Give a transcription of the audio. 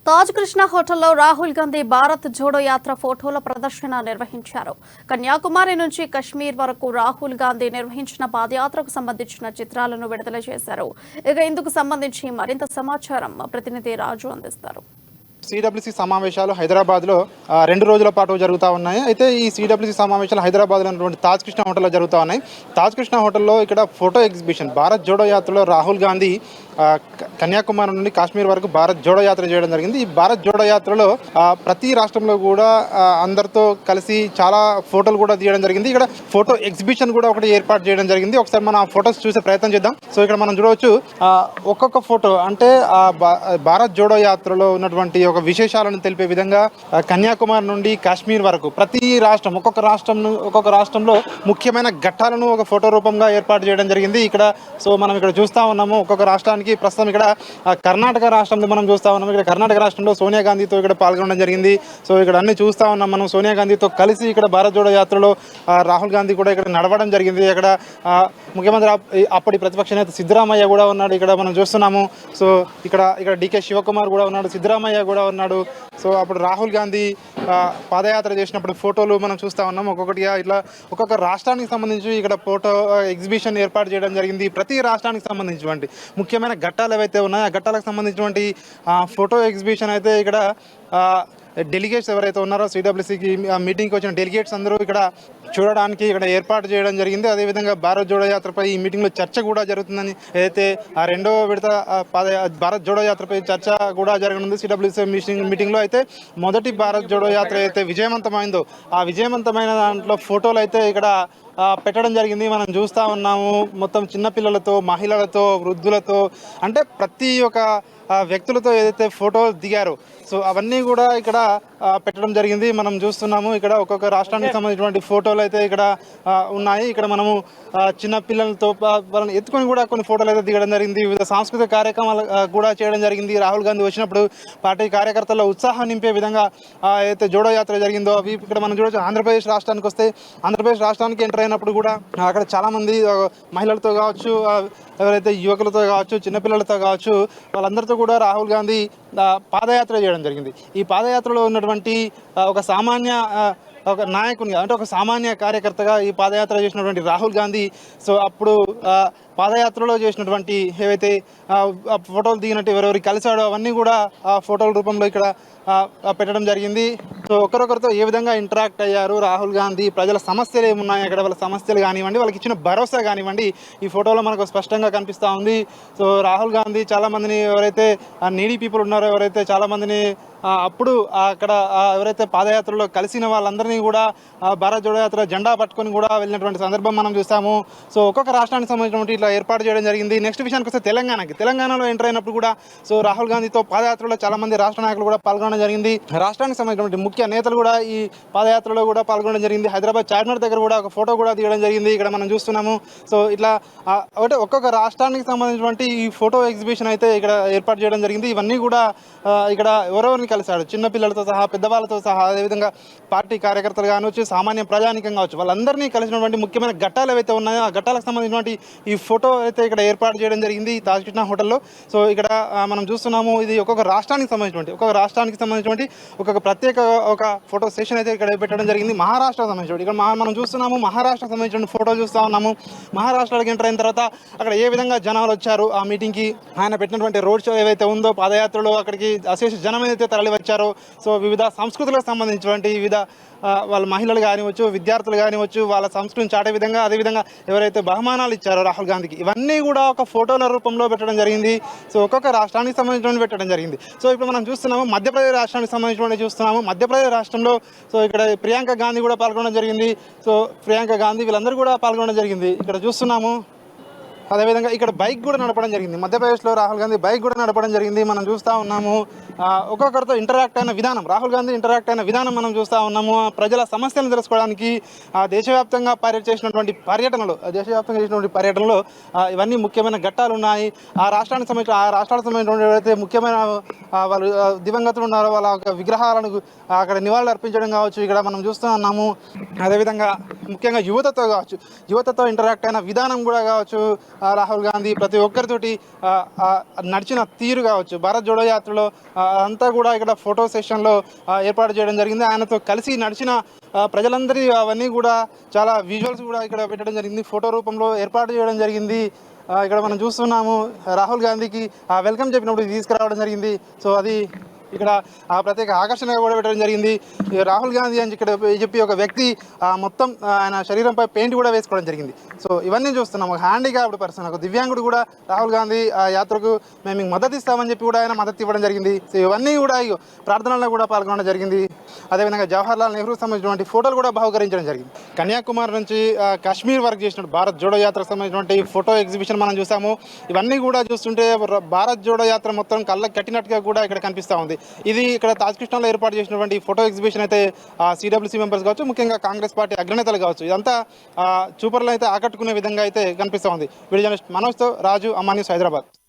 తాజ్ కృష్ణ హోటల్లో రాహుల్ గాంధీ భారత్ జోడో యాత్ర ఫోటోల ప్రదర్శన నిర్వహించారు. కన్యాకుమారి నుంచి కశ్మీర్ వరకు రాహుల్ గాంధీ నిర్వహించిన పాదయాత్రకు సంబంధించిన చిత్రాలను విడుదల చేశారు. ఇక ఇందుకు సంబంధించి మరింత సమాచారం మా ప్రతినిధి రాజు అందిస్తారు. సిడబ్ల్యూసీ సమావేశాలు హైదరాబాద్లో 2 రోజుల పాటు జరుగుతూ ఉన్నాయి. అయితే ఈ సిడబ్ల్యూసీ సమావేశాలు హైదరాబాద్లో ఉన్నటువంటి తాజ్ కృష్ణ హోటల్లో జరుగుతూ ఉన్నాయి. తాజ్ కృష్ణ హోటల్లో ఇక్కడ ఫోటో ఎగ్జిబిషన్ భారత్ జోడో యాత్రలో రాహుల్ గాంధీ కన్యాకుమారి నుండి కాశ్మీర్ వరకు భారత్ జోడో యాత్ర చేయడం జరిగింది. ఈ భారత్ జోడో యాత్రలో ప్రతి రాష్ట్రంలో కూడా అందరితో కలిసి చాలా ఫోటోలు కూడా తీయడం జరిగింది. ఇక్కడ ఫోటో ఎగ్జిబిషన్ కూడా ఒకటి ఏర్పాటు చేయడం జరిగింది. ఒకసారి మనం ఆ ఫోటోస్ చూసే ప్రయత్నం చేద్దాం. సో ఇక్కడ మనం చూడవచ్చు ఒక్కొక్క ఫోటో అంటే భారత్ జోడో యాత్రలో ఉన్నటువంటి ఒక విశేషాలను తెలిపే విధంగా కన్యాకుమారి నుండి కాశ్మీర్ వరకు ప్రతి రాష్ట్రం ఒక్కొక్క రాష్ట్రంలో ముఖ్యమైన ఘట్టాలను ఒక ఫోటో రూపంగా ఏర్పాటు చేయడం జరిగింది. ఇక్కడ సో మనం ఇక్కడ చూస్తూ ఉన్నాము ఒక్కొక్క రాష్ట్రానికి. ప్రస్తుతం ఇక్కడ కర్ణాటక రాష్ట్రంలో మనం చూస్తూ ఉన్నాము. ఇక్కడ కర్ణాటక రాష్ట్రంలో సోనియా గాంధీతో ఇక్కడ పాల్గొనడం జరిగింది. సో ఇక్కడ అన్ని చూస్తూ ఉన్నాం మనం. సోనియా గాంధీతో కలిసి ఇక్కడ భారత్ జోడో యాత్రలో రాహుల్ గాంధీ కూడా ఇక్కడ నడవడం జరిగింది. ఇక్కడ ముఖ్యమంత్రి అప్పటి ప్రతిపక్ష నేత సిద్ధరామయ్య కూడా ఉన్నాడు. ఇక్కడ మనం చూస్తున్నాము. సో ఇక్కడ డికే శివకుమార్ కూడా ఉన్నాడు, సిద్ధరామయ్య కూడా ఉన్నాడు. సో అప్పుడు రాహుల్ గాంధీ పాదయాత్ర చేసినప్పుడు ఫోటోలు మనం చూస్తూ ఉన్నాం. ఒక్కొక్కటిగా ఇట్లా ఒక్కొక్క రాష్ట్రానికి సంబంధించి ఇక్కడ ఫోటో ఎగ్జిబిషన్ ఏర్పాటు చేయడం జరిగింది. ప్రతి రాష్ట్రానికి సంబంధించినటువంటి ముఖ్యమైన ఘట్టాలు ఏవైతే ఉన్నాయో ఆ ఘట్టాలకు సంబంధించినటువంటి ఫోటో ఎగ్జిబిషన్ అయితే ఇక్కడ డెలిగేట్స్ ఎవరైతే ఉన్నారో సిడబ్ల్యూసీకి మీటింగ్కి వచ్చిన డెలిగేట్స్ అందరూ ఇక్కడ చూడడానికి ఇక్కడ ఏర్పాటు చేయడం జరిగింది. అదేవిధంగా భారత్ జోడో యాత్రపై ఈ మీటింగ్లో చర్చ కూడా జరుగుతుందని ఏదైతే ఆ 2వ విడత భారత్ జోడో యాత్రపై చర్చ కూడా జరగనుంది. సిడబ్ల్యూసీ మీటింగ్లో అయితే మొదటి భారత్ జోడో యాత్ర అయితే విజయవంతమైందో ఆ విజయవంతమైన దాంట్లో ఫోటోలు అయితే ఇక్కడ పెట్టడం జరిగింది. మనం చూస్తూ ఉన్నాము. మొత్తం చిన్నపిల్లలతో, మహిళలతో, వృద్ధులతో అంటే ప్రతి ఒక్క వ్యక్తులతో ఏదైతే ఫోటోలు దిగారో సో అవన్నీ కూడా ఇక్కడ పెట్టడం జరిగింది. మనం చూస్తున్నాము ఇక్కడ ఒక్కొక్క రాష్ట్రానికి సంబంధించినటువంటి ఫోటోలు అయితే ఇక్కడ ఉన్నాయి. ఇక్కడ మనము చిన్న పిల్లలతో వాళ్ళని ఎత్తుకొని కూడా కొన్ని ఫోటోలు అయితే దిగడం జరిగింది. వివిధ సాంస్కృతిక కార్యక్రమాలు కూడా చేయడం జరిగింది. రాహుల్ గాంధీ వచ్చినప్పుడు పార్టీ కార్యకర్తల్లో ఉత్సాహం నింపే విధంగా ఏదైతే జోడో యాత్ర జరిగిందో అవి ఇక్కడ మనం చూడవచ్చు. ఆంధ్రప్రదేశ్ రాష్ట్రానికి వస్తే ఆంధ్రప్రదేశ్ రాష్ట్రానికి ఎంటర్ అయినప్పుడు కూడా అక్కడ చాలామంది మహిళలతో కావచ్చు, ఎవరైతే యువకులతో కావచ్చు, చిన్నపిల్లలతో కావచ్చు వాళ్ళందరితో కూడా రాహుల్ గాంధీ పాదయాత్ర చేయడం జరిగింది. ఈ పాదయాత్రలో ఉన్నటువంటి ఒక నాయకునిగా అంటే ఒక సామాన్య కార్యకర్తగా ఈ పాదయాత్ర చేసినటువంటి రాహుల్ గాంధీ సో అప్పుడు పాదయాత్రలో చేసినటువంటి ఏవైతే ఫోటోలు దిగినట్టు ఎవరెవరు కలిసాడో అవన్నీ కూడా ఫోటోల రూపంలో ఇక్కడ పెట్టడం జరిగింది. సో ఒకరొకరితో ఏ విధంగా ఇంటరాక్ట్ అయ్యారు రాహుల్ గాంధీ, ప్రజల సమస్యలు ఏమున్నాయి అక్కడ, వాళ్ళ సమస్యలు కానివ్వండి, వాళ్ళకి ఇచ్చిన భరోసా కానివ్వండి ఈ ఫోటోలో మనకు స్పష్టంగా కనిపిస్తూ ఉంది. సో రాహుల్ గాంధీ చాలామందిని ఎవరైతే నీడీ పీపుల్ ఉన్నారో ఎవరైతే చాలామందిని అప్పుడు అక్కడ ఎవరైతే పాదయాత్రలో కలిసిన వాళ్ళందరినీ కూడా భారత్ జోడో యాత్ర జెండా పట్టుకొని కూడా వెళ్ళినటువంటి సందర్భం మనం చూస్తాము. సో ఒక్కొక్క రాష్ట్రానికి సంబంధించినటువంటి ఇట్లా ఏర్పాటు చేయడం జరిగింది. నెక్స్ట్ విషయానికి వస్తే తెలంగాణలో ఎంటర్ అయినప్పుడు కూడా సో రాహుల్ గాంధీతో పాదయాత్రలో చాలామంది రాష్ట్ర నాయకులు కూడా పాల్గొనడం జరిగింది. రాష్ట్రానికి సంబంధించినటువంటి ముఖ్య నేతలు కూడా ఈ పాదయాత్రలో కూడా పాల్గొనడం జరిగింది. హైదరాబాద్ చార్మినార్ దగ్గర కూడా ఒక ఫోటో కూడా తీయడం జరిగింది. ఇక్కడ మనం చూస్తున్నాము. సో ఇట్లా ఒకటే ఒక్కొక్క రాష్ట్రానికి సంబంధించినటువంటి ఈ ఫోటో ఎగ్జిబిషన్ అయితే ఇక్కడ ఏర్పాటు చేయడం జరిగింది. ఇవన్నీ కూడా ఇక్కడ ఎవరెవరిని కలిశాడు, చిన్నపిల్లలతో సహా, పెద్దవాళ్ళతో సహా, అదేవిధంగా పార్టీ కార్యకర్తలు కావచ్చు, సామాన్య ప్రజానికం కావచ్చు, వాళ్ళందరినీ కలిసినటువంటి ముఖ్యమైన ఘట్టాలు ఏవైతే ఉన్నాయో ఆ ఘట్టాలకు సంబంధించినటువంటి ఈ ఫోటో అయితే ఇక్కడ ఏర్పాటు చేయడం జరిగింది తాజ్ కృష్ణ హోటల్లో. సో ఇక్కడ మనం చూస్తున్నాము ఇది ఒక్కొక్క రాష్ట్రానికి సంబంధించినటువంటి ఒక్కొక్క ప్రత్యేక ఒక ఫోటో సెషన్ అయితే ఇక్కడ పెట్టడం జరిగింది. మహారాష్ట్రకు సంబంధించి ఇక్కడ మనం చూస్తున్నాము. మహారాష్ట్రకు సంబంధించిన ఫోటో చూస్తూ ఉన్నాము. మహారాష్ట్రలోకి ఎంటర్ అయిన తర్వాత అక్కడ ఏ విధంగా జనాలు వచ్చారు ఆ మీటింగ్కి, ఆయన పెట్టినటువంటి రోడ్ షో ఏవైతే ఉందో పాదయాత్రలో అక్కడికి అశేష జనం ఏదైతే తరలి వచ్చారో సో వివిధ సంస్కృతులకు సంబంధించినటువంటి వివిధ వాళ్ళ మహిళలు కానివచ్చు, విద్యార్థులు కానివచ్చు, వాళ్ళ సంస్కృతిని చాటే విధంగా, అదేవిధంగా ఎవరైతే బహుమానాలు ఇచ్చారో రాహుల్ గాంధీకి ఇవన్నీ కూడా ఒక ఫోటోల రూపంలో పెట్టడం జరిగింది. సో ఒక్కొక్క రాష్ట్రానికి సంబంధించిన పెట్టడం జరిగింది. సో ఇప్పుడు మనం చూస్తున్నాము మధ్యప్రదేశ్ రాష్ట్రానికి సంబంధించిన చూస్తున్నాము. మధ్యప్రదేశ్ రాష్ట్రంలో సో ఇక్కడ ప్రియాంక గాంధీ కూడా పాల్గొనడం జరిగింది. సో ప్రియాంక గాంధీ వీళ్ళందరూ కూడా పాల్గొనడం జరిగింది. ఇక్కడ చూస్తున్నాము. అదేవిధంగా ఇక్కడ బైక్ కూడా నడపడం జరిగింది. మధ్యప్రదేశ్లో రాహుల్ గాంధీ బైక్ కూడా నడపడం జరిగింది. మనం చూస్తూ ఉన్నాము. ఒక్కొక్కరితో ఇంటరాక్ట్ అయిన విధానం, రాహుల్ గాంధీ ఇంటరాక్ట్ అయిన విధానం మనం చూస్తూ ఉన్నాము. ప్రజల సమస్యలను తెలుసుకోవడానికి దేశవ్యాప్తంగా చేసినటువంటి పర్యటనలో ఇవన్నీ ముఖ్యమైన ఘట్టాలు ఉన్నాయి. ఆ రాష్ట్రాలకు సంబంధించినటువంటి ఎవరైతే ముఖ్యమైన వాళ్ళు దివంగతులు ఉన్నారో వాళ్ళ విగ్రహాలను అక్కడ నివాళులు అర్పించడం కావచ్చు ఇక్కడ మనం చూస్తూ ఉన్నాము. అదేవిధంగా ముఖ్యంగా యువతతో ఇంటరాక్ట్ అయిన విధానం కూడా కావచ్చు. రాహుల్ గాంధీ ప్రతి ఒక్కరితోటి నడిచిన తీరు కావచ్చు, భారత్ జోడో యాత్రలో అంతా కూడా ఇక్కడ ఫోటో సెషన్లో ఏర్పాటు చేయడం జరిగింది. ఆయనతో కలిసి నడిచిన ప్రజలందరి అవన్నీ కూడా చాలా విజువల్స్ కూడా ఇక్కడ పెట్టడం జరిగింది, ఫోటో రూపంలో ఏర్పాటు చేయడం జరిగింది. ఇక్కడ మనం చూస్తున్నాము రాహుల్ గాంధీకి వెల్కమ్ చెప్పినప్పుడు తీసుకురావడం జరిగింది. సో అది ఇక్కడ ప్రత్యేక ఆకర్షణగా కూడా పెట్టడం జరిగింది. రాహుల్ గాంధీ అని ఇక్కడ చెప్పి ఒక వ్యక్తి మొత్తం ఆయన శరీరంపై పెయింట్ కూడా వేసుకోవడం జరిగింది. సో ఇవన్నీ చూస్తున్నాం. ఒక హ్యాండిక్యాప్డ్ పర్సన్, ఒక దివ్యాంగుడు కూడా రాహుల్ గాంధీ యాత్రకు మేము మీకు మద్దతు ఇస్తామని చెప్పి కూడా ఆయన మద్దతు ఇవ్వడం జరిగింది. సో ఇవన్నీ కూడా ప్రార్థనల్లో కూడా పాల్గొనడం జరిగింది. అదేవిధంగా జవహర్లాల్ నెహ్రూ సంబంధించినటువంటి ఫోటోలు కూడా బహుకరించడం జరిగింది. కన్యాకుమారి నుంచి కాశ్మీర్ వరకు చేసిన భారత్ జోడో యాత్రకు సంబంధించినటువంటి ఫోటో ఎగ్జిబిషన్ మనం చూసాము. ఇవన్నీ కూడా చూస్తుంటే భారత్ జోడో యాత్ర మొత్తం కళ్ళకి కట్టినట్టుగా కూడా ఇక్కడ కనిపిస్తూ ఉంది. ఇది ఇక్కడ తాజ్ కృష్ణలో ఏర్పాటు చేసినటువంటి ఫోటో ఎగ్జిబిషన్ అయితే సిడబ్ల్యూసీ మెంబర్స్ కావచ్చు, ముఖ్యంగా కాంగ్రెస్ పార్టీ అగ్రనేతలు కావచ్చు, ఇదంతా చూపర్లు అయితే ఆకట్టుకునే విధంగా అయితే కనిపిస్తూ ఉంది. వీడియో జర్నలిస్ట్ మనోజ్తో రాజు, అమ్మా న్యూస్, హైదరాబాద్.